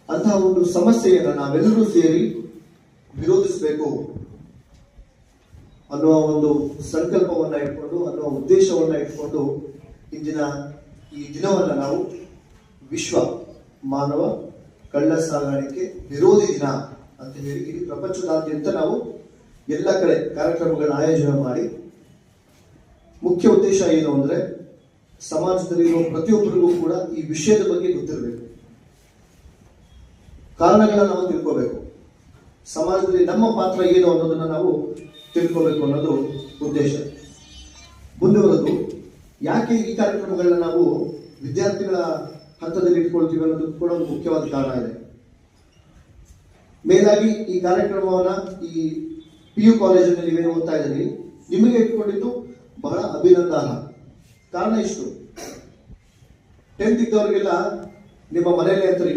ಅಂತಹ ಒಂದು ಸಮಸ್ಯೆಯನ್ನು ನಾವೆಲ್ಲರೂ ಸೇರಿ ವಿರೋಧಿಸಬೇಕು ಅನ್ನುವ ಒಂದು ಸಂಕಲ್ಪವನ್ನ ಇಟ್ಕೊಂಡು, ಅನ್ನುವ ಉದ್ದೇಶವನ್ನ ಇಟ್ಕೊಂಡು ಇಂದಿನ ಈ ದಿನವನ್ನ ನಾವು ವಿಶ್ವ ಮಾನವ ಕಳ್ಳ ಸಾಗಾಣಿಕೆ ವಿರೋಧಿ ದಿನ ಅಂತ ಹೇಳಿ ಇಡೀ ಪ್ರಪಂಚದಾದ್ಯಂತ ನಾವು ಎಲ್ಲ ಕಡೆ ಕಾರ್ಯಕ್ರಮಗಳನ್ನ ಆಯೋಜನೆ ಮಾಡಿ, ಮುಖ್ಯ ಉದ್ದೇಶ ಏನು ಅಂದ್ರೆ ಸಮಾಜದಲ್ಲಿ ಪ್ರತಿಯೊಬ್ಬರಿಗೂ ಕೂಡ ಈ ವಿಷಯದ ಬಗ್ಗೆ ಗೊತ್ತಿರಬೇಕು, ಕಾರಣಗಳನ್ನ ನಾವು ತಿಳ್ಕೋಬೇಕು, ಸಮಾಜದಲ್ಲಿ ನಮ್ಮ ಪಾತ್ರ ಏನು ಅನ್ನೋದನ್ನ ನಾವು ತಿಳ್ಕೋಬೇಕು ಅನ್ನೋದು ಉದ್ದೇಶ. ಮುಂದುವರೆದು ಯಾಕೆ ಈ ಕಾರ್ಯಕ್ರಮಗಳನ್ನ ನಾವು ವಿದ್ಯಾರ್ಥಿಗಳ ಹಂತದಲ್ಲಿ ಇಟ್ಕೊಳ್ತೀವಿ ಅನ್ನೋದು ಕೂಡ ಒಂದು ಮುಖ್ಯವಾದ ಕಾರಣ ಇದೆ. ಮೇಲಾಗಿ ಈ ಕಾರ್ಯಕ್ರಮವನ್ನ ಈ PU ಕಾಲೇಜಿನಲ್ಲಿ ನೀವೇನು ಓದ್ತಾ ಇದ್ದೀರಿ, ನಿಮಗೆ ಇಟ್ಕೊಂಡಿದ್ದು ಬಹಳ ಅಭಿನಂದನ. ಕಾರಣ ಇಷ್ಟು, 10th ಇದ್ದವರಿಗೆಲ್ಲ ನಿಮ್ಮ ಮನೆಯಲ್ಲಿ ಅಂತಾರೆ